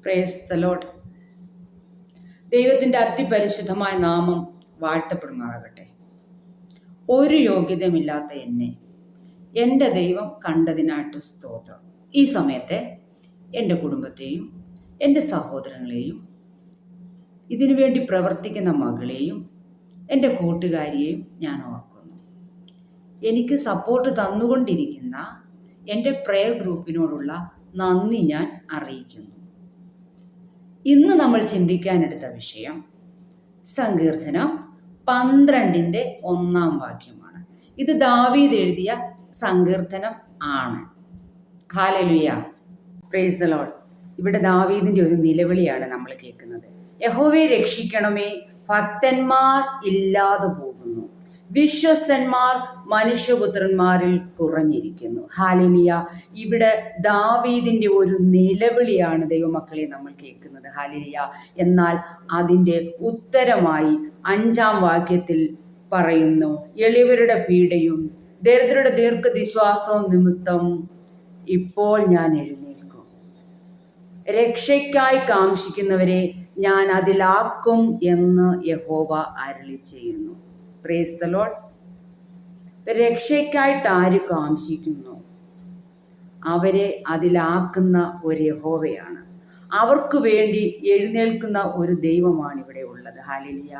Price the Lord. ദൈവത്തിൻ്റെ അതിപരിശുദ്ധമായ നാമം വാഴ്ത്തപ്പെടുമാറാകട്ടെ. ഒരു യോഗ്യതയുമില്ലാത്ത എന്നെ എൻ്റെ ദൈവം കണ്ടതിനായിട്ട് സ്തോത്രം. ഈ സമയത്തെ എൻ്റെ കുടുംബത്തെയും എൻ്റെ സഹോദരങ്ങളെയും ഇതിനുവേണ്ടി പ്രവർത്തിക്കുന്ന മകളെയും എൻ്റെ കൂട്ടുകാരിയെയും ഞാൻ ഓർക്കുന്നു. എനിക്ക് സപ്പോർട്ട് തന്നുകൊണ്ടിരിക്കുന്ന എൻ്റെ പ്രെയർ ഗ്രൂപ്പിനോടുള്ള നന്ദി ഞാൻ അറിയിക്കുന്നു. ഇന്ന് നമ്മൾ ചിന്തിക്കാനെടുത്ത വിഷയം സങ്കീർത്തനം 12:1 ഇത് ദാവീദ് എഴുതിയ സങ്കീർത്തനം ആണ്. Hallelujah, praise the Lord. ഇവിടെ ദാവീദിന്റെ ഒരു നിലവിളിയാണ് നമ്മൾ കേൾക്കുന്നത്. യഹോവയെ രക്ഷിക്കണമേ, ഭക്തന്മാർ ഇല്ലാതെ പോകുന്നു, വിശ്വസ്തന്മാർ മനുഷ്യപുത്രന്മാരിൽ കുറഞ്ഞിരിക്കുന്നു. ഹല്ലേലൂയ. ഇവിടെ ദാവീദിന്റെ ഒരു നിലവിളിയാണ് ദൈവമക്കളെ നമ്മൾ കേൾക്കുന്നത്. ഹല്ലേലൂയ. എന്നാൽ അതിൻ്റെ ഉത്തരമായി 5-ാം വാക്യത്തിൽ പറയുന്നു, എളിയവരുടെ പീഡയും ദരിദ്രരുടെ ദീർഘനിശ്വാസവും നിമിത്തം ഇപ്പോൾ ഞാൻ എഴുന്നേൽക്കും, രക്ഷയ്ക്കായി കാംക്ഷിക്കുന്നവരെ ഞാൻ അതിലാക്കും എന്ന് യഹോവ അരുളി ചെയ്യുന്നു. Price the Lord. രക്ഷയ്ക്കായിട്ട് ആര് കാംക്ഷിക്കുന്നു അവരെ അതിലാക്കുന്ന ഒരു യഹോവയാണ്. അവർക്ക് വേണ്ടി എഴുന്നേൽക്കുന്ന ഒരു ദൈവമാണ് ഇവിടെ ഉള്ളത്. ഹല്ലേലൂയ.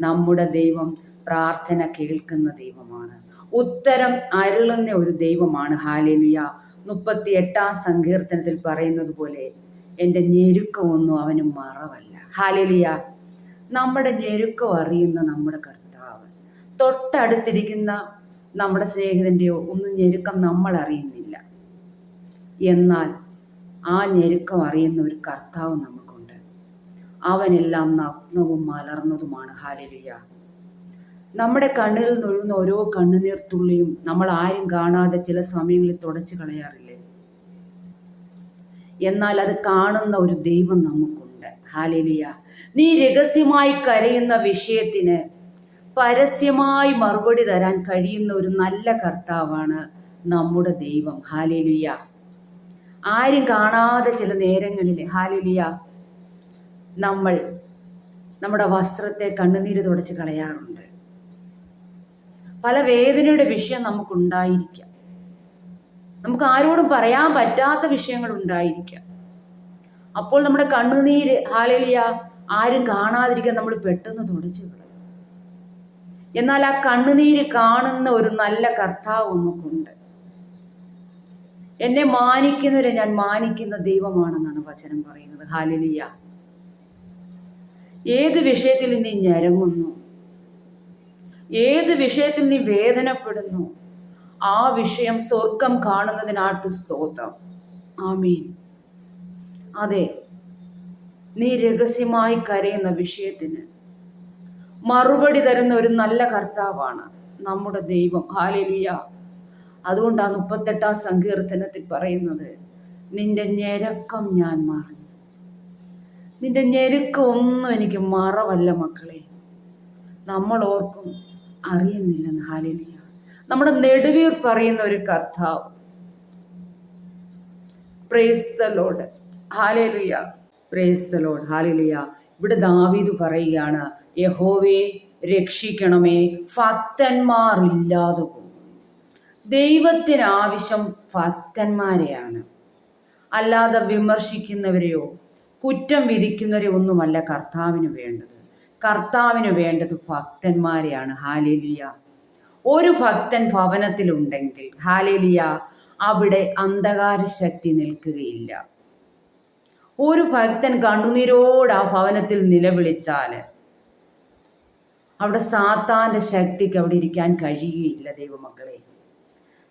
നമ്മുടെ ദൈവം പ്രാർത്ഥന കേൾക്കുന്ന ദൈവമാണ്, ഉത്തരം അരുളുന്ന ഒരു ദൈവമാണ്. ഹല്ലേലൂയ. 38-ാം സങ്കീർത്തനത്തിൽ പറയുന്നത് പോലെ എൻ്റെ ഞെരുക്കമൊന്നും അവന് മറവല്ല. ഹല്ലേലൂയ. നമ്മുടെ ഞെരുക്കം അറിയുന്ന നമ്മുടെ കർത്താവ്, തൊട്ടടുത്തിരിക്കുന്ന നമ്മുടെ സ്നേഹിതൻ്റെയോ ഒന്നും ഞെരുക്കം നമ്മൾ അറിയുന്നില്ല, എന്നാൽ ആ ഞെരുക്കം അറിയുന്ന ഒരു കർത്താവ് നമുക്കുണ്ട്. അവനെല്ലാം നഗ്നവും മലർന്നതുമാണ്. ഹല്ലേലൂയ. നമ്മുടെ കണ്ണിൽ നിന്നൊഴുകുന്ന ഓരോ കണ്ണുനീർത്തുള്ളിയും നമ്മൾ ആരും കാണാതെ ചില സമയങ്ങളിൽ തുടച്ചു കളയാറില്ലേ? എന്നാൽ അത് കാണുന്ന ഒരു ദൈവം നമുക്കുണ്ട്. ഹല്ലേലൂയ. നീ രഹസ്യമായി കരയുന്ന വിഷയത്തിന് പരസ്യമായി മറുപടി തരാൻ കഴിയുന്ന ഒരു നല്ല കർത്താവാണ് നമ്മുടെ ദൈവം. ഹല്ലേലൂയ. ആരും കാണാതെ ചില നേരങ്ങളിൽ ഹല്ലേലൂയ നമ്മൾ നമ്മുടെ വസ്ത്രത്തെ കണ്ണുനീര് തുടച്ച് കളയാറുണ്ട്. പല വേദനയുടെ വിഷയം നമുക്കുണ്ടായിരിക്കാം, നമുക്ക് ആരോടും പറയാൻ പറ്റാത്ത വിഷയങ്ങൾ ഉണ്ടായിരിക്കാം. അപ്പോൾ നമ്മുടെ കണ്ണുനീര് ഹല്ലേലൂയ ആരും കാണാതിരിക്കാൻ നമ്മൾ പെട്ടെന്ന് തുടച്ചു കളയും. എന്നാൽ ആ കണ്ണുനീര് കാണുന്ന ഒരു നല്ല കർത്താവ് നമുക്കുണ്ട്. എന്നെ മാനിക്കുന്നവരെ ഞാൻ മാനിക്കുന്ന ദൈവമാണെന്നാണ് വചനം പറയുന്നത്. ഹല്ലേലൂയ. ഏത് വിഷയത്തിൽ നീ ഞരങ്ങുന്നു, ഏത് വിഷയത്തിൽ നീ വേദനപ്പെടുന്നു, ആ വിഷയം സ്വർഗം കാണുന്നതിനായിട്ട് സ്തോത്രം. ആമീൻ. അതെ, നീ രഹസ്യമായി കരയുന്ന വിഷയത്തിന് മറുപടി തരുന്ന ഒരു നല്ല കർത്താവാണ് നമ്മുടെ ദൈവം. ഹല്ലേലൂയ. അതുകൊണ്ടാണ് 38-ാം സങ്കീർത്തനത്തിൽ പറയുന്നത്, നിന്റെ ഞെരുക്കം ഞാൻ മറന്നു. നിന്റെ ഞെരുക്കം ഒന്നും എനിക്ക് മറവല്ല മക്കളെ. നമ്മൾ ഓർക്കും അറിയുന്നില്ലെന്ന്. ഹല്ലേലൂയ. നമ്മുടെ നെടുവീർ പറയുന്ന ഒരു കർത്താവ്. Price the Lord. Hallelujah. Praise the Lord. Hallelujah. ഇവിടെ ദാവീദ് പറയുകയാണ്, യഹോവയെ രക്ഷിക്കണമേ, ഭക്തന്മാർ ഇല്ലാതെ പോകും. ദൈവത്തിന് ആവശ്യം ഭക്തന്മാരെയാണ്, അല്ലാതെ വിമർശിക്കുന്നവരെയോ കുറ്റം വിധിക്കുന്നവരെയോ ഒന്നുമല്ല കർത്താവിന് വേണ്ടത്. കർത്താവിന് വേണ്ടത് ഭക്തന്മാരെയാണ്. ഹല്ലേലൂയ. ഒരു ഭക്തൻ ഭവനത്തിലുണ്ടെങ്കിൽ ഹല്ലേലൂയ അവിടെ അന്ധകാര ശക്തി നിൽക്കുകയില്ല. ഒരു ഭക്തൻ കണ്ണുനീരോട് ആ ഭവനത്തിൽ നിലവിളിച്ചാൽ അവിടെ സാത്താൻ്റെ ശക്തിക്ക് അവിടെ ഇരിക്കാൻ കഴിയുകയില്ല. ദൈവമക്കളെ,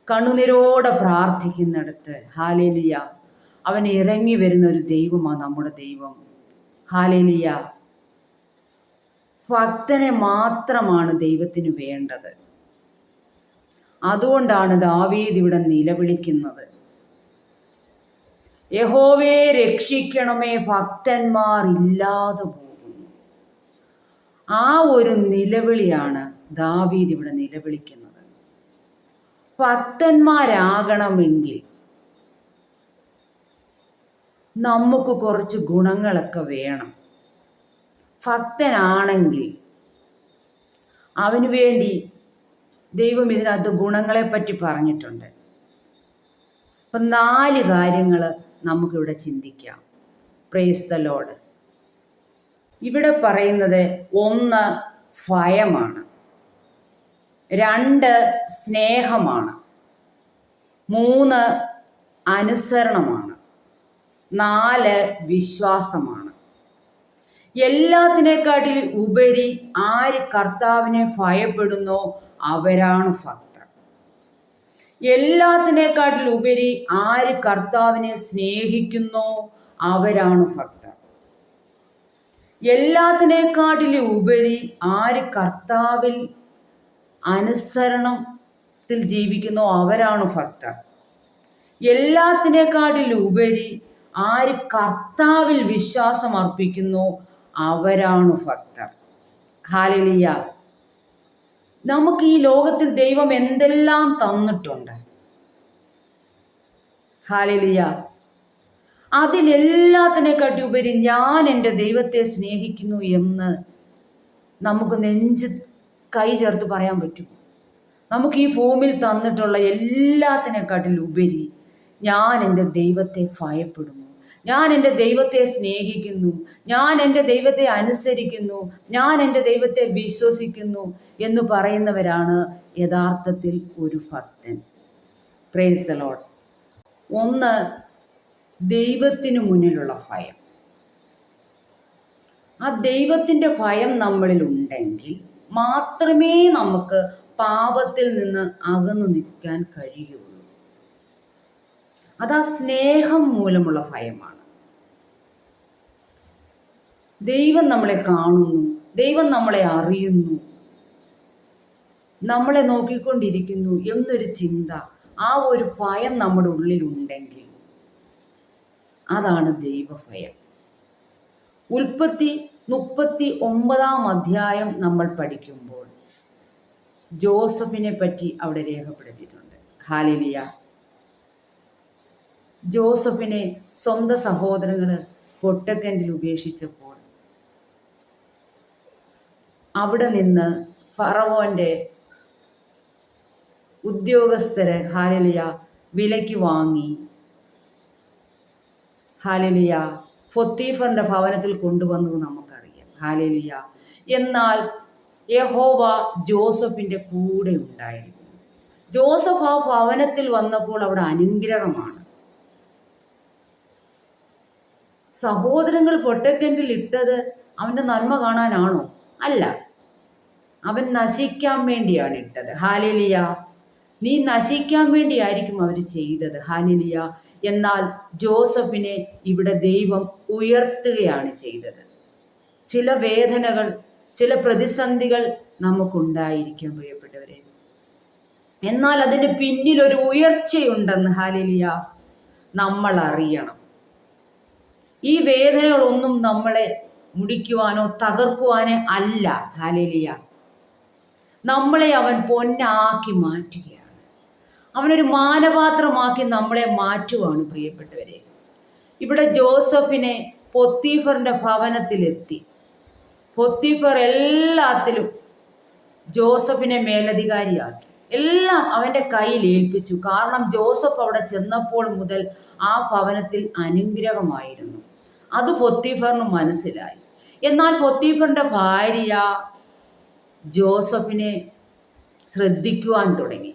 കണ്ണുനീരോടെ പ്രാർത്ഥിക്കുന്നിടത്ത് ഹല്ലേലൂയ അവൻ ഇറങ്ങി വരുന്ന ഒരു ദൈവമാണ് നമ്മുടെ ദൈവം. ഹല്ലേലൂയ. ഭക്തനെ മാത്രമാണ് ദൈവത്തിന് വേണ്ടത്. അതുകൊണ്ടാണ് ദാവീദ് ഇവിടെ നിലവിളിക്കുന്നത്, യഹോവയെ രക്ഷിക്കണമേ, ഭക്തന്മാർ ഇല്ലാതെ പോകുന്നു. ആ ഒരു നിലവിളിയാണ് ദാവീദ് ഇവിടെ നിലവിളിക്കുന്നത്. ഭക്തന്മാരാകണമെങ്കിൽ നമുക്ക് കുറച്ച് ഗുണങ്ങളൊക്കെ വേണം. ഭക്തനാണെങ്കിൽ അവന് വേണ്ടി ദൈവം ഇതിനകത്ത് ഗുണങ്ങളെപ്പറ്റി പറഞ്ഞിട്ടുണ്ട്. അപ്പം 4 കാര്യങ്ങൾ നമുക്കിവിടെ ചിന്തിക്കാം. Price the Lord. ഇവിടെ പറയുന്നത് 1 ഭയമാണ്, 2 സ്നേഹമാണ്, 3 അനുസരണമാണ്, 4 വിശ്വാസമാണ്. എല്ലാത്തിനേക്കാട്ടിൽ ഉപരി ആര് കർത്താവിനെ ഭയപ്പെടുന്നോ അവരാണ് ഭക്തർ. എല്ലാത്തിനേക്കാട്ടിൽ ഉപരി ആര് കർത്താവിനെ സ്നേഹിക്കുന്നോ അവരാണ് ഭക്തർ. എല്ലാത്തിനേക്കാട്ടിലും ഉപരി ആര് കർത്താവിൽ അനുസരണത്തിൽ ജീവിക്കുന്നോ അവരാണ് ഭക്തർ. എല്ലാത്തിനേക്കാട്ടിലും ഉപരി ആര് കർത്താവിൽ വിശ്വാസം അർപ്പിക്കുന്നോ അവരാണ് ഭക്തർ. ഹല്ലേലൂയ. നമുക്ക് ഈ ലോകത്തിൽ ദൈവം എന്തെല്ലാം തന്നിട്ടുണ്ട്. ഹല്ലേലൂയ. അതിലെല്ലാത്തിനെക്കാട്ടി ഉപരി ഞാൻ എൻ്റെ ദൈവത്തെ സ്നേഹിക്കുന്നു എന്ന് നമുക്ക് നെഞ്ച് കൈ ചേർത്ത് പറയാൻ പറ്റും. നമുക്ക് ഈ ഭൂമിയിൽ തന്നിട്ടുള്ള എല്ലാത്തിനെക്കാട്ടിൽ ഉപരി ഞാൻ എൻ്റെ ദൈവത്തെ ഭയപ്പെടുന്നു, ഞാൻ എൻ്റെ ദൈവത്തെ സ്നേഹിക്കുന്നു, ഞാൻ എൻ്റെ ദൈവത്തെ അനുസരിക്കുന്നു, ഞാൻ എൻ്റെ ദൈവത്തെ വിശ്വസിക്കുന്നു എന്ന് പറയുന്നവരാണ് യഥാർത്ഥത്തിൽ ഒരു ഭക്തൻ. Price the Lord. 1 ദൈവത്തിനു മുന്നിലുള്ള ഭയം. ആ ദൈവത്തിൻ്റെ ഭയം നമ്മളിൽ ഉണ്ടെങ്കിൽ മാത്രമേ നമുക്ക് പാപത്തിൽ നിന്ന് അകന്നു നിൽക്കാൻ കഴിയുള്ളൂ. അത് ആ സ്നേഹം മൂലമുള്ള ഭയമാണ്. ദൈവം നമ്മളെ കാണുന്നു, ദൈവം നമ്മളെ അറിയുന്നു, നമ്മളെ നോക്കിക്കൊണ്ടിരിക്കുന്നു എന്നൊരു ചിന്ത, ആ ഒരു ഭയം നമ്മുടെ ഉള്ളിലുണ്ടെങ്കിൽ അതാണ് ദൈവഭയം. ഉൽപ്പത്തി 39 അധ്യായം നമ്മൾ പഠിക്കുമ്പോൾ ജോസഫിനെ പറ്റി അവിടെ രേഖപ്പെടുത്തിയിട്ടുണ്ട്. ഹല്ലേലൂയ. ജോസഫിനെ സ്വന്തം സഹോദരങ്ങൾ പൊട്ടക്കിണറ്റിൽ ഉപേക്ഷിച്ചപ്പോൾ അവിടെ നിന്ന് ഫറവോന്റെ ഉദ്യോഗസ്ഥരെ ഹല്ലേലൂയ വിലയ്ക്ക് വാങ്ങി ഹല്ലേലൂയ പൊത്തീഫറിന്റെ ഭവനത്തിൽ കൊണ്ടുവന്നത് നമുക്കറിയാം. ഹല്ലേലൂയ. എന്നാൽ യഹോവ ജോസഫിന്റെ കൂടെ ഉണ്ടായിരുന്നു. ജോസഫ് ആ ഭവനത്തിൽ വന്നപ്പോൾ അവിടെ അനുഗ്രഹമാണ്. സഹോദരങ്ങൾ പൊട്ടക്കിണറ്റിൽ ഇട്ടത് അവന്റെ നന്മ കാണാനാണോ? അല്ല, അവൻ നശിക്കാൻ വേണ്ടിയാണ് ഇട്ടത്. ഹല്ലേലൂയ. നീ നശിക്കാൻ വേണ്ടിയായിരിക്കും അവർ ചെയ്തത്. ഹല്ലേലൂയ. എന്നാൽ ജോസഫിനെ ഇവിടെ ദൈവം ഉയർത്തുകയാണ് ചെയ്തത്. ചില വേദനകൾ, ചില പ്രതിസന്ധികൾ നമുക്കുണ്ടായിരിക്കും പ്രിയപ്പെട്ടവരെ. എന്നാൽ അതിന് പിന്നിൽ ഒരു ഉയർച്ചയുണ്ടെന്ന് ഹല്ലേലൂയ നമ്മൾ അറിയണം. ഈ വേദനകളൊന്നും നമ്മളെ മുടിക്കുവാനോ തകർക്കുവാനോ അല്ല. ഹല്ലേലൂയ. നമ്മളെ അവൻ പൊന്നാക്കി മാറ്റുകയാണ്. അവനൊരു മാനപാത്രമാക്കി നമ്മളെ മാറ്റുവാണ് പ്രിയപ്പെട്ടവരെ. ഇവിടെ ജോസഫിനെ പൊത്തീഫറിന്റെ ഭവനത്തിലെത്തി. പൊത്തീഫർ എല്ലാത്തിലും ജോസഫിനെ മേലധികാരിയാക്കി, എല്ലാം അവന്റെ കയ്യിൽ ഏൽപ്പിച്ചു. കാരണം ജോസഫ് അവിടെ ചെന്നപ്പോൾ മുതൽ ആ ഭവനത്തിൽ അനുഗ്രഹമായിരുന്നു. അത് പൊത്തീഫറിന് മനസ്സിലായി. എന്നാൽ പൊത്തീഫറിന്റെ ഭാര്യ ജോസഫിനെ ശ്രദ്ധിക്കുവാൻ തുടങ്ങി.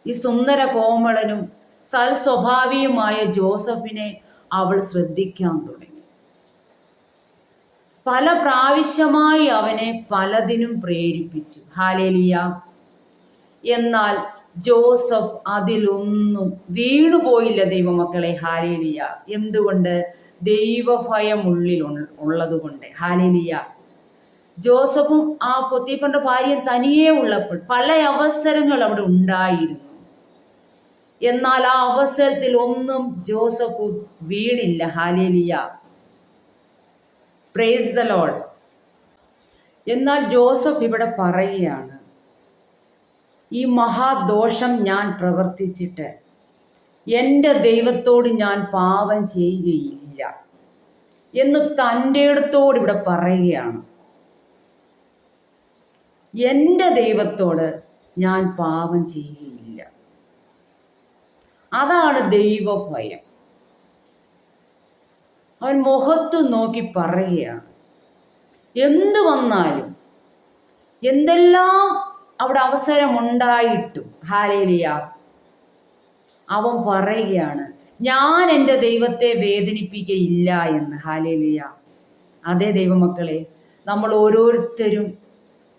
ഈ സുന്ദര കോമളനും സൽസ്വഭാവിയുമായ ജോസഫിനെ അവൾ ശ്രദ്ധിക്കാൻ തുടങ്ങി. പല പ്രാവശ്യമായി അവനെ പലതിനും പ്രേരിപ്പിച്ചു. ഹല്ലേലൂയ. എന്നാൽ ജോസഫ് അതിലൊന്നും വീണുപോയില്ല ദൈവമക്കളെ. ഹല്ലേലൂയ. എന്തുകൊണ്ട്? ദൈവഭയം ഉള്ളിൽ ഉള്ളതുകൊണ്ട്. ഹല്ലേലൂയ. ജോസഫും ആ പൊത്തീഫറിന്റെ ഭാര്യയും തനിയെ ഉള്ളപ്പോൾ പല അവസരങ്ങൾ അവിടെ ഉണ്ടായിരുന്നു. എന്നാൽ ആ അവസരത്തിൽ ഒന്നും ജോസഫ് വീണില്ല. ഹല്ലേലൂയ. Praise the Lord. എന്നാൽ ജോസഫ് ഇവിടെ പറയുകയാണ്, ഈ മഹാദോഷം ഞാൻ പ്രവർത്തിച്ചിട്ട് എൻ്റെ ദൈവത്തോട് ഞാൻ പാപം ചെയ്യുകയില്ല എന്ന് തൻ്റെ ഇടത്തോട് ഇവിടെ പറയുകയാണ്. എൻ്റെ ദൈവത്തോട് ഞാൻ പാപം ചെയ്യുകയില്ല. അതാണ് ദൈവഭയം. അവൻ മുഖത്തു നോക്കി പറയുകയാണ്. എന്തു വന്നാലും, എന്തെല്ലാം അവിടെ അവസരമുണ്ടായിട്ടും ഹല്ലേലൂയ അവൻ പറയുകയാണ്, ഞാൻ എൻ്റെ ദൈവത്തെ വേദനിപ്പിക്കുകയില്ല എന്ന്. ഹല്ലേലൂയ. അതേ ദൈവമക്കളെ, നമ്മൾ ഓരോരുത്തരും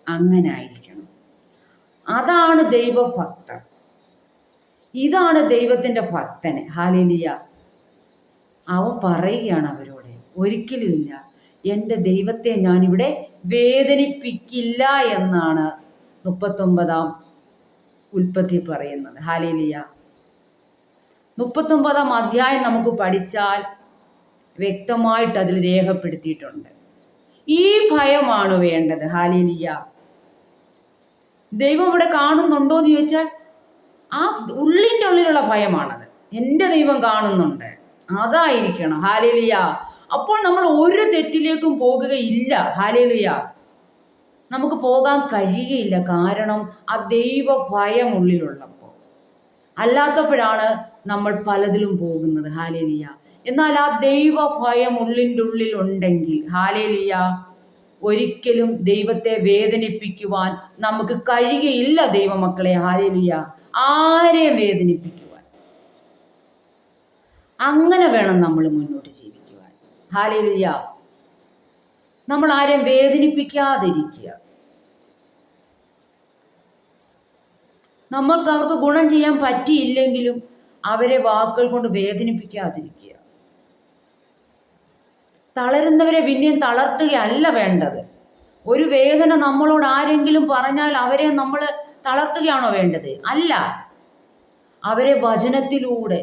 അങ്ങനെ ആയിരിക്കണം. അതാണ് ദൈവഭക്തൻ. ഇതാണ് ദൈവത്തിൻ്റെ ഭക്തന്. ഹല്ലേലൂയ. അവൻ പറയുകയാണ് അവരോട്, ഒരിക്കലുമില്ല, എൻ്റെ ദൈവത്തെ ഞാനിവിടെ വേദനിപ്പിക്കില്ല എന്നാണ് 39 ഉൽപ്പത്തി പറയുന്നത്. ഹല്ലേലൂയ. 39 അധ്യായം നമുക്ക് പഠിച്ചാൽ വ്യക്തമായിട്ട് അതിൽ രേഖപ്പെടുത്തിയിട്ടുണ്ട്. ഈ ഭയമാണ് വേണ്ടത്. ഹല്ലേലൂയ. ദൈവം ഇവിടെ കാണുന്നുണ്ടോ എന്ന് ചോദിച്ചാൽ ആ ഉള്ളിൻ്റെ ഉള്ളിലുള്ള ഭയമാണത്. എൻ്റെ ദൈവം കാണുന്നുണ്ട്, അതായിരിക്കണം. ഹല്ലേലൂയ. അപ്പോൾ നമ്മൾ ഒരു തെറ്റിലേക്കും പോകുകയില്ല. ഹല്ലേലൂയ. നമുക്ക് പോകാൻ കഴിയുകയില്ല. കാരണം ആ ദൈവ ഭയം ഉള്ളിലുള്ളപ്പോൾ. അല്ലാത്തപ്പോഴാണ് നമ്മൾ പലതിലും പോകുന്നത്. ഹല്ലേലൂയ. എന്നാൽ ആ ദൈവ ഭയം ഉള്ളിൻ്റെ ഉള്ളിൽ ഉണ്ടെങ്കിൽ ഹല്ലേലൂയ ഒരിക്കലും ദൈവത്തെ വേദനിപ്പിക്കുവാൻ നമുക്ക് കഴിയുകയില്ല ദൈവമക്കളെ. ഹല്ലേലൂയ. ആരെയും വേദനിപ്പിക്കുവാൻ. അങ്ങനെ വേണം നമ്മൾ മുന്നോട്ട് ജീവിക്കുവാൻ. ഹല്ലേലൂയ. നമ്മൾ ആരെയും വേദനിപ്പിക്കാതിരിക്കുക. നമ്മൾക്ക് അവർക്ക് ഗുണം ചെയ്യാൻ പറ്റിയില്ലെങ്കിലും അവരെ വാക്കുകൾ കൊണ്ട് വേദനിപ്പിക്കാതിരിക്കുക. തളരുന്നവരെ പിന്നെയും തളർത്തുകയല്ല വേണ്ടത്. ഒരു വേദന നമ്മളോട് ആരെങ്കിലും പറഞ്ഞാൽ അവരെ നമ്മൾ തളർത്തുകയാണോ വേണ്ടത്? അല്ല. അവരെ വചനത്തിലൂടെ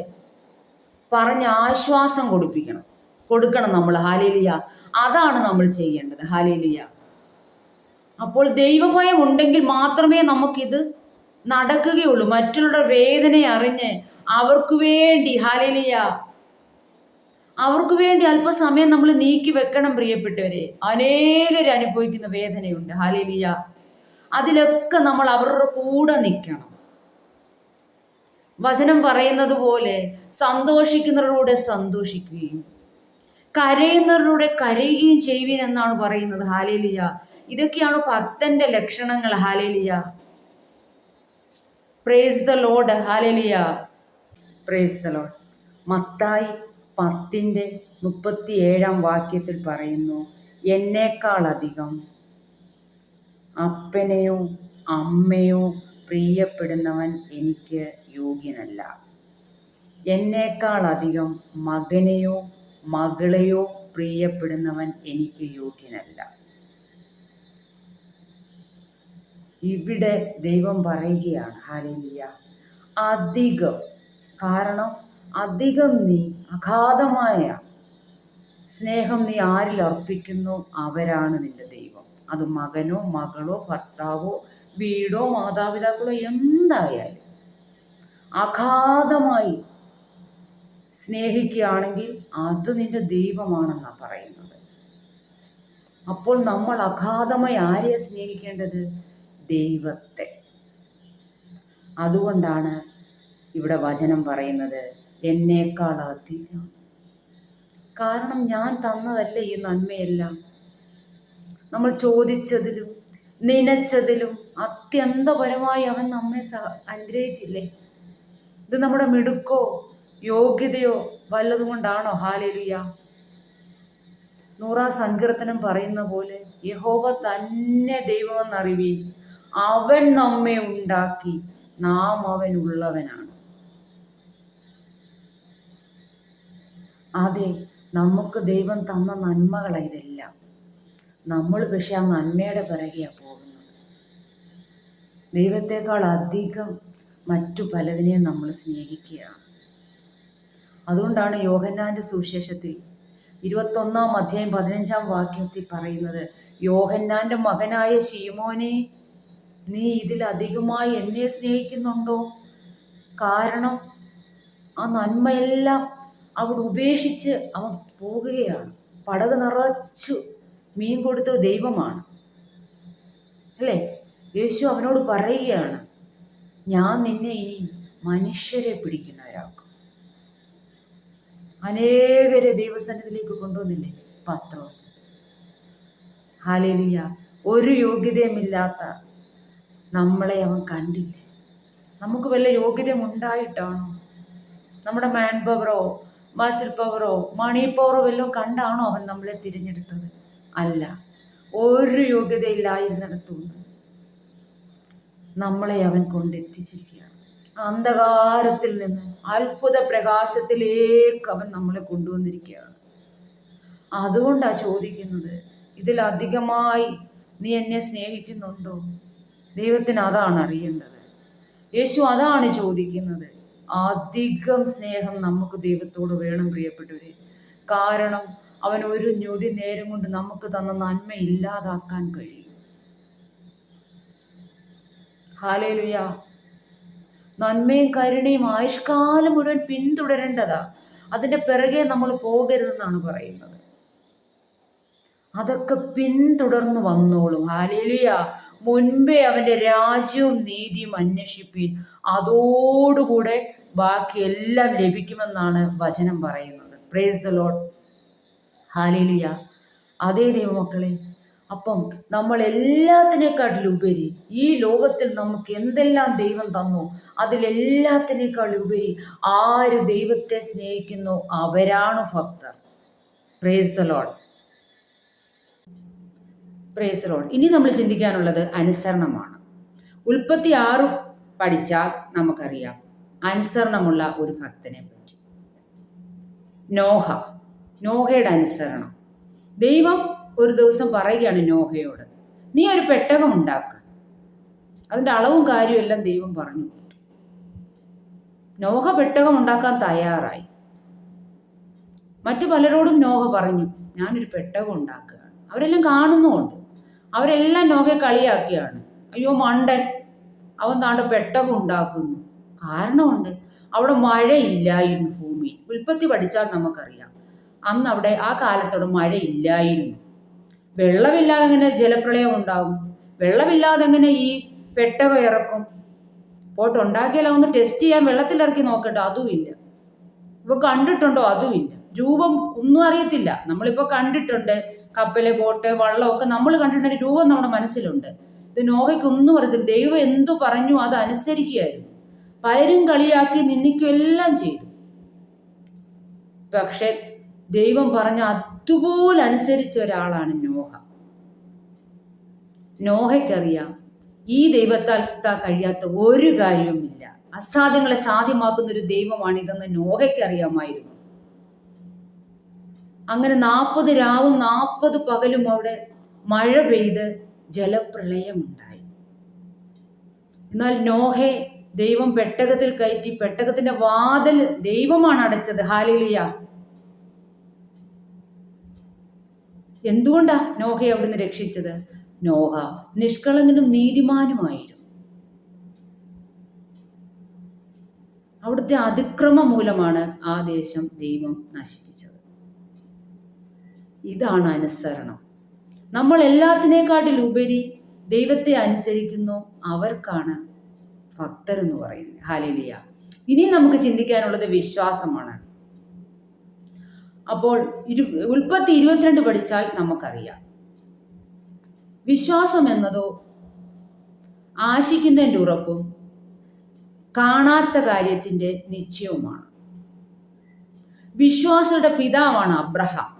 പറഞ്ഞ് ആശ്വാസം കൊടുക്കണം നമ്മൾ. ഹല്ലേലൂയ. അതാണ് നമ്മൾ ചെയ്യേണ്ടത്. ഹല്ലേലൂയ. അപ്പോൾ ദൈവഭയം ഉണ്ടെങ്കിൽ മാത്രമേ നമുക്കിത് നടക്കുകയുള്ളൂ. മറ്റുള്ളവരുടെ വേദനയെ അറിഞ്ഞ് അവർക്ക് വേണ്ടി ഹല്ലേലൂയ അവർക്ക് വേണ്ടി അല്പസമയം നമ്മൾ നീക്കി വെക്കണം. പ്രിയപ്പെട്ടവരെ, അനേകർ അനുഭവിക്കുന്ന വേദനയുണ്ട്. ഹല്ലേലൂയ. അതിലൊക്കെ നമ്മൾ അവരുടെ കൂടെ നിൽക്കണം. വചനം പറയുന്നത് പോലെ സന്തോഷിക്കുന്നവരുടെ സന്തോഷിക്കുകയും കരയുന്നവരുടെ കരയുകയും ചെയ്യുവിൻ എന്നാണ് പറയുന്നത്. ഹല്ലേലൂയ. ഇതൊക്കെയാണ് ഭക്തന്റെ ലക്ഷണങ്ങൾ. Hallelujah. Praise the Lord. Hallelujah. Praise the Lord. Mathai 10:37 പറയുന്നു, എന്നേക്കാളധികം അപ്പനെയോ അമ്മയോ പ്രിയപ്പെടുന്നവൻ എനിക്ക് യോഗ്യനല്ല. എന്നേക്കാളധികം മകനെയോ മകളെയോ പ്രിയപ്പെടുന്നവൻ എനിക്ക് യോഗ്യനല്ല. ഇവിടെ ദൈവം പറയുകയാണ് ഹല്ലേലൂയ അധികം. കാരണം അധികം നീ അഗാധമായ സ്നേഹം നീ ആരിൽ അർപ്പിക്കുന്നു അവരാണ് നിന്റെ ദൈവം. അത് മകനോ മകളോ ഭർത്താവോ വീടോ മാതാപിതാക്കളോ എന്തായാലും അഗാധമായി സ്നേഹിക്കുകയാണെങ്കിൽ അത് നിന്റെ ദൈവമാണെന്നാണ് പറയുന്നത്. അപ്പോൾ നമ്മൾ അഗാധമായി ആരെയാ സ്നേഹിക്കേണ്ടത്? ദൈവത്തെ. അതുകൊണ്ടാണ് ഇവിടെ വചനം പറയുന്നത് എന്നേക്കാൾ അധികം. കാരണം ഞാൻ തന്നതല്ലേ ഈ നന്മയെല്ലാം. നമ്മൾ ചോദിച്ചതിലും നനച്ചതിലും അത്യന്തപരമായി അവൻ നമ്മെ അനുഗ്രഹിച്ചില്ലേ? ഇത് നമ്മുടെ മിടുക്കോ യോഗ്യതയോ വല്ലതും കൊണ്ടാണോ? ഹല്ലേലൂയ. 100 സങ്കീർത്തനം പറയുന്ന പോലെ യഹോവ തന്നെ ദൈവമെന്നറിവീൻ, അവൻ നമ്മെ ഉണ്ടാക്കി, നാം അവനുള്ളവനാണ്. അതെ, നമുക്ക് ദൈവം തന്ന നന്മകളാണ് ഇതെല്ലാം. നമ്മൾ പക്ഷെ ആ നന്മയുടെ പിറകെയാണ് പോകുന്നത്. ദൈവത്തെക്കാൾ അധികം മറ്റു പലതിനെയും നമ്മൾ സ്നേഹിക്കുകയാണ്. അതുകൊണ്ടാണ് യോഹന്നാന്റെ സുവിശേഷത്തിൽ 21 അധ്യായം 15 പറയുന്നത്, യോഹന്നാന്റെ മകനായ ശീമോനെ, നീ ഇതിലധികമായി എന്നെ സ്നേഹിക്കുന്നുണ്ടോ? കാരണം ആ നന്മയെല്ലാം അവിടെ ഉപേക്ഷിച്ച് അവൻ പോകുകയാണ്. പടക് നിറച്ചു മീൻ കൊടുത്ത ദൈവമാണ് അല്ലേ? യേശു അവനോട് പറയുകയാണ്, ഞാൻ നിന്നെ ഇനി മനുഷ്യരെ പിടിക്കുന്നവരാക്കും. അനേകരെ ദൈവസന്നിധിയിലേക്ക് കൊണ്ടുവന്നില്ലേ പത്രോസ്? ഹല്ലേലൂയ. ഒരു യോഗ്യതയുമില്ലാത്ത നമ്മളെ അവൻ കണ്ടില്ലേ? നമുക്ക് വല്ല യോഗ്യതയും ഉണ്ടായിട്ടാണോ? നമ്മുടെ മാൻ പവറോ മസിൽ പവറോ മണി പവറോ വല്ലതും കണ്ടാണോ അവൻ നമ്മളെ തിരഞ്ഞെടുത്തത്? അല്ല. ഒരു യോഗ്യതയില്ലായിരുന്നിടത്തുണ്ട് നമ്മളെ അവൻ കൊണ്ടെത്തിച്ചിരിക്കുകയാണ്. അന്ധകാരത്തിൽ നിന്ന് അത്ഭുത പ്രകാശത്തിലേക്ക് അവൻ നമ്മളെ കൊണ്ടുവന്നിരിക്കുകയാണ്. അതുകൊണ്ടാണ് ചോദിക്കുന്നത്, ഇതിലധികമായി നീ എന്നെ സ്നേഹിക്കുന്നുണ്ടോ? ദൈവത്തിന് അതാണ് അറിയേണ്ടത്. യേശു അതാണ് ചോദിക്കുന്നത്. അധികം സ്നേഹം നമുക്ക് ദൈവത്തോട് വേണം പ്രിയപ്പെട്ടവരെ. കാരണം അവൻ ഒരു ഞൊടി നേരം കൊണ്ട് നമുക്ക് തന്ന നന്മ ഇല്ലാതാക്കാൻ കഴിയും. ഹല്ലേലൂയ. നന്മയും കരുണയും ആയുഷ്കാലം മുഴുവൻ പിന്തുടരേണ്ടതാ. അതിൻ്റെ പിറകെ നമ്മൾ പോകരുതെന്നാണ് പറയുന്നത്. അതൊക്കെ പിന്തുടർന്നു വന്നോളും. ഹല്ലേലൂയ. മുൻപേ അവൻ്റെ രാജ്യവും നീതിയും അന്വേഷിപ്പീൻ, അതോടുകൂടെ ബാക്കിയെല്ലാം ലഭിക്കുമെന്നാണ് വചനം പറയുന്നത്. Price the Lord. ഹല്ലേലൂയ. അതേ ദൈവമക്കളെ, അപ്പം നമ്മൾ എല്ലാത്തിനേക്കാട്ടിലുപരി ഈ ലോകത്തിൽ നമുക്ക് എന്തെല്ലാം ദൈവം തന്നു, അതിലെല്ലാത്തിനേക്കാളുപരി ആര് ദൈവത്തെ സ്നേഹിക്കുന്നു അവരാണ് ഭക്തർ. Praise the lord. Praise lord. ഇനി നമ്മൾ ചിന്തിക്കാനുള്ളത് അനുസരണമാണ്. ഉൽപ്പത്തി 6 പഠിച്ചാൽ നമുക്കറിയാം അനുസരണമുള്ള ഒരു ഭക്തനെ പറ്റി. നോഹയുടെ അനുസരണം. ദൈവം ഒരു ദിവസം പറയുകയാണ് നോഹയോട്, നീ ഒരു പെട്ടകം ഉണ്ടാക്കുക. അതിൻ്റെ അളവും കാര്യവും എല്ലാം ദൈവം പറഞ്ഞു. നോഹ പെട്ടകം ഉണ്ടാക്കാൻ തയ്യാറായി. മറ്റു പലരോടും നോഹ പറഞ്ഞു, ഞാനൊരു പെട്ടകം ഉണ്ടാക്കുകയാണ്. അവരെല്ലാം കാണുന്നുമുണ്ട്. അവരെല്ലാം നോഹയെ കളിയാക്കിയാണ്. അയ്യോ മണ്ടൻ, അവൻ താണ്ട് പെട്ടകം ഉണ്ടാക്കുന്നു. കാരണമുണ്ട്, അവിടെ മഴയില്ലായിരുന്നു ഭൂമിയിൽ. ഉൽപ്പത്തി പഠിച്ചാൽ നമുക്കറിയാം അന്ന് അവിടെ ആ കാലത്തോടെ മഴയില്ലായിരുന്നു. വെള്ളമില്ലാതെ എങ്ങനെ ജലപ്രളയം ഉണ്ടാകും? വെള്ളമില്ലാതെ എങ്ങനെ ഈ പെട്ടകം ഇറക്കും? പോട്ട് ഉണ്ടാക്കിയാൽ ഒന്ന് ടെസ്റ്റ് ചെയ്യാൻ വെള്ളത്തിലിറക്കി നോക്കട്ടെ, അതുമില്ല. ഇപ്പൊ കണ്ടിട്ടുണ്ടോ? അതുമില്ല. രൂപം ഒന്നും അറിയത്തില്ല. നമ്മളിപ്പോൾ കണ്ടിട്ടുണ്ട് കപ്പല്, ബോട്ട്, വള്ളമൊക്കെ നമ്മൾ കണ്ടിട്ടുണ്ട്. രൂപം നമ്മുടെ മനസ്സിലുണ്ട്. ഇത് നോഹയ്ക്കൊന്നും അറിയത്തില്ല. ദൈവം എന്തു പറഞ്ഞു അത് അനുസരിക്കുകയായിരുന്നു. പലരും കളിയാക്കി നിന്ദിക്കുകയും എല്ലാം ചെയ്തു. പക്ഷെ ദൈവം പറഞ്ഞ അതുപോലെ അനുസരിച്ച ഒരാളാണ് നോഹ. നോഹയ്ക്കറിയാം ഈ ദൈവത്താൽ കഴിയാത്ത ഒരു കാര്യവുമില്ല. അസാധ്യങ്ങളെ സാധ്യമാക്കുന്ന ഒരു ദൈവമാണ് ഇതെന്ന് നോഹയ്ക്കറിയാമായിരുന്നു. അങ്ങനെ 40 രാവും 40 പകലും അവിടെ മഴ പെയ്ത് ജലപ്രളയമുണ്ടായി. എന്നാൽ നോഹയെ ദൈവം പെട്ടകത്തിൽ കയറ്റി. പെട്ടകത്തിന്റെ വാതിൽ ദൈവമാണ് അടച്ചത്. ഹല്ലേലൂയ. എന്തുകൊണ്ടാ നോഹയെ അവിടുന്ന് രക്ഷിച്ചത്? നോഹ നിഷ്കളങ്കനും നീതിമാനുമായിരുന്നു. അവിടുത്തെ അതിക്രമം മൂലമാണ് ആ ദേശം ദൈവം നശിപ്പിച്ചത്. ഇതാണ് അനുസരണം. നമ്മൾ എല്ലാത്തിനേക്കാട്ടിലുപരി ദൈവത്തെ അനുസരിക്കുന്നു, അവർക്കാണ് ഭക്തരെന്ന് പറയുന്നത്. ഹല്ലേലൂയ. ഇനി നമുക്ക് ചിന്തിക്കാനുള്ളത് വിശ്വാസമാണ്. അപ്പോൾ ഉൽപ്പത്തി 22 പഠിച്ചാൽ നമുക്കറിയാം, വിശ്വാസം എന്നതോ ആശിക്കുന്നതിൻ്റെ ഉറപ്പും കാണാത്ത കാര്യത്തിൻ്റെ നിശ്ചയവുമാണ്. വിശ്വാസിയുടെ പിതാവാണ് അബ്രഹാം.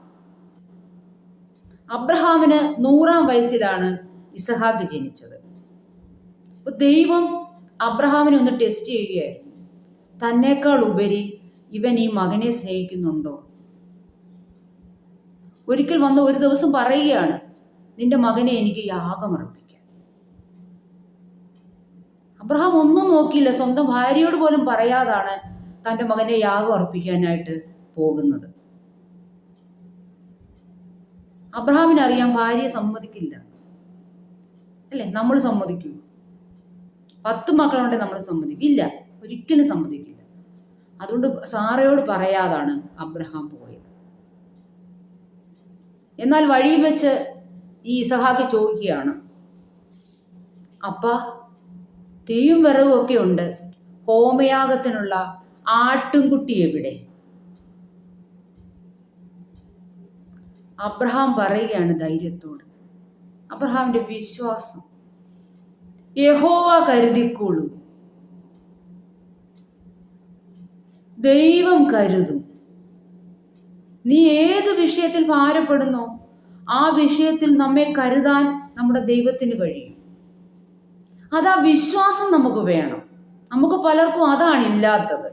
അബ്രഹാമിന് 100-ാം വയസ്സിലാണ് ഇസഹാക്ക് ജനിച്ചത്. അപ്പോൾ ദൈവം അബ്രഹാമിനെ ഒന്ന് ടെസ്റ്റ് ചെയ്യുകയായിരുന്നു. തന്നേക്കാൾ ഉപരി ഇവൻ ഈ മകനെ സ്നേഹിക്കുന്നുണ്ടോ? ഒരിക്കൽ വന്ന് ഒരു ദിവസം പറയുകയാണ്, നിന്റെ മകനെ എനിക്ക് യാഗമർപ്പിക്കാൻ. അബ്രഹാം ഒന്നും നോക്കിയില്ല. സ്വന്തം ഭാര്യയോട് പോലും പറയാതാണ് തൻ്റെ മകനെ യാഗം അർപ്പിക്കാനായിട്ട് പോകുന്നത്. അബ്രഹാമിനറിയാം ഭാര്യയെ സമ്മതിക്കില്ല അല്ലേ? നമ്മൾ സമ്മതിക്കൂ? 10 മക്കളുണ്ടെങ്കിൽ നമ്മൾ സമ്മതിക്കില്ല, ഒരിക്കലും സമ്മതിക്കില്ല. അതുകൊണ്ട് സാറയോട് പറയാതാണ് അബ്രഹാം പോയത്. എന്നാൽ വഴിയിൽ വെച്ച് ഈ ഇസഹാക്ക് ചോദിക്കുകയാണ്, അപ്പ തീയും വിറകും ഒക്കെ ഉണ്ട്, ഹോമയാഗത്തിനുള്ള ആട്ടിൻകുട്ടി എവിടെ? അബ്രഹാം പറയുകയാണ് ധൈര്യത്തോട്, അബ്രഹാമിന്റെ വിശ്വാസം, യഹോവ കരുതിക്കോളും, ദൈവം കരുതും. നീ ഏത് വിഷയത്തിൽ ഭാരപ്പെടുന്നോ ആ വിഷയത്തിൽ നമ്മെ കരുതാൻ നമ്മുടെ ദൈവത്തിന് കഴിയും. അതാ വിശ്വാസം നമുക്ക് വേണം. നമുക്ക് പലർക്കും അതാണ് ഇല്ലാത്തത്.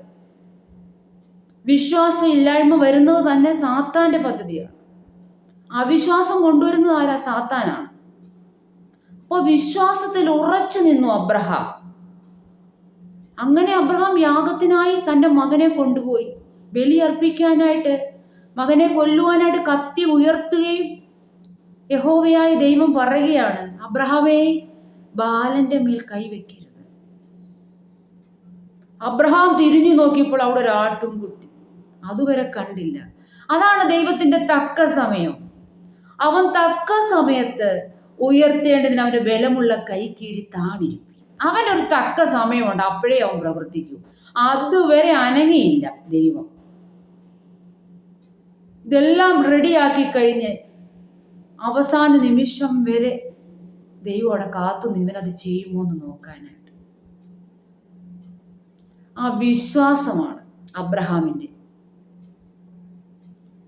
വിശ്വാസം ഇല്ലായ്മ വരുന്നത് തന്നെ സാത്താന്റെ പദ്ധതിയാണ്. അവിശ്വാസം കൊണ്ടുവരുന്നത് ആരാ? സാത്താനാണ്. അപ്പോൾ വിശ്വാസത്തിൽ ഉറച്ചു നിന്നു അബ്രഹാം. അങ്ങനെ അബ്രഹാം യാഗത്തിനായി തൻ്റെ മകനെ കൊണ്ടുപോയി ബലിയർപ്പിക്കാനായിട്ട്, മകനെ കൊല്ലുവാനായിട്ട് കത്തി ഉയർത്തുകയും യഹോവയായ ദൈവം പറയുകയാണ്, അബ്രഹാമേ, ബാലന്റെ മേൽ കൈവയ്ക്കരുത്. അബ്രഹാം തിരിഞ്ഞു നോക്കിയപ്പോൾ അവിടെ ഒരു ആട്ടിൻകുട്ടി അതുവരെ കണ്ടില്ല. അതാണ് ദൈവത്തിന്റെ തക്ക സമയം. അവൻ തക്ക സമയത്ത് ഉയർത്തേണ്ടതിന് അവന്റെ ബലമുള്ള കൈ കീഴി താണിരിക്കും. അവനൊരു തക്ക സമയമുണ്ട്, അപ്പോഴേ അവൻ പ്രവർത്തിക്കൂ. അതുവരെ അനങ്ങിയില്ല ദൈവം. ഇതെല്ലാം റെഡിയാക്കി കഴിഞ്ഞ് അവസാന നിമിഷം വരെ ദൈവം അവിടെ കാത്തു ഇവനത് ചെയ്യുമോ എന്ന് നോക്കാനായിട്ട്. ആ വിശ്വാസമാണ് അബ്രഹാമിന്റെ.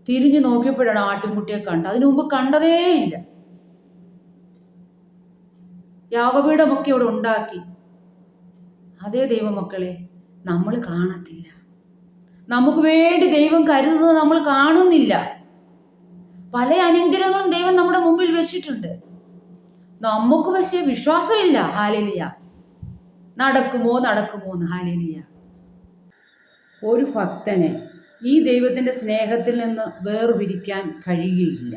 തിരിഞ്ഞു നോക്കിയപ്പോഴാണ് ആട്ടിൻകുട്ടിയെ കണ്ടത്. അതിനു മുമ്പ് കണ്ടതേയില്ല. യാഗപീഠമൊക്കെ ഇവിടെ ഉണ്ടാക്കി. അതേ ദൈവമക്കളെ, നമ്മൾ കാണത്തില്ല. നമുക്ക് വേണ്ടി ദൈവം കരുതുന്നത് നമ്മൾ കാണുന്നില്ല. പല അനുഗ്രഹങ്ങളും ദൈവം നമ്മുടെ മുമ്പിൽ വെച്ചിട്ടുണ്ട്. നമുക്ക് പക്ഷേ വിശ്വാസമില്ല. ഹല്ലേലൂയ. നടക്കുമോ എന്ന്. ഹല്ലേലൂയ. ഒരു ഭക്തനെ ഈ ദൈവത്തിന്റെ സ്നേഹത്തിൽ നിന്ന് വേർപിരിക്കാൻ കഴിയുകയില്ല.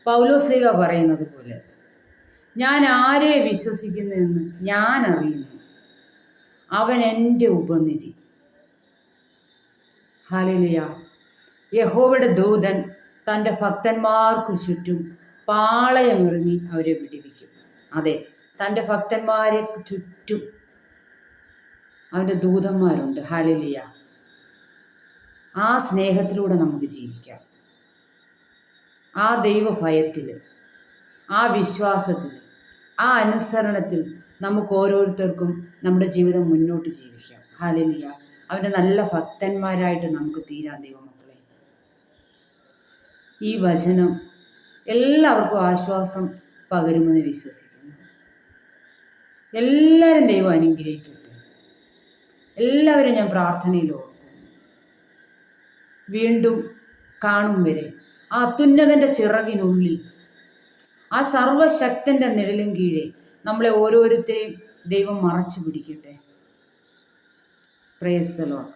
പൗലോസ്ലീഹ പറയുന്നത് പോലെ, ഞാൻ ആരെ വിശ്വസിക്കുന്നുവെന്ന് ഞാൻ അറിയുന്നു, അവൻ എൻ്റെ ഉപനിധി. ഹല്ലേലൂയ. യഹോവയുടെ ദൂതൻ തൻ്റെ ഭക്തന്മാർക്ക് ചുറ്റും പാളയമിറങ്ങി അവരെ വിടുവിക്കും. അതെ, തൻ്റെ ഭക്തന്മാരെ ചുറ്റും അവൻ്റെ ദൂതന്മാരുണ്ട്. ഹല്ലേലൂയ. ആ സ്നേഹത്തിലൂടെ നമുക്ക് ജീവിക്കാം. ആ ദൈവഭയത്തിൽ, ആ വിശ്വാസത്തിൽ, ആ അനുസരണത്തിൽ നമുക്ക് ഓരോരുത്തർക്കും നമ്മുടെ ജീവിതം മുന്നോട്ട് ജീവിക്കാം. ഹല്ലേലൂയ. അവൻ്റെ നല്ല ഭക്തന്മാരായിട്ട് നമുക്ക് തീരാൻ ദൈവമക്കളെ. ഈ വചനം എല്ലാവർക്കും ആശ്വാസം പകരുമെന്ന് വിശ്വസിക്കുന്നു. എല്ലാവരും ദൈവം അനുഗ്രഹിക്കട്ടെ. എല്ലാവരും ഞാൻ പ്രാർത്ഥനയിൽ ഓർക്കുന്നു. വീണ്ടും കാണും വരെ ആ അത്യുന്നതന്റെ ചിറകിനുള്ളിൽ, ആ സർവശക്തന്റെ നിഴലും കീഴെ നമ്മളെ ഓരോരുത്തരെയും ദൈവം മറച്ചു പിടിക്കട്ടെ. Praise the Lord.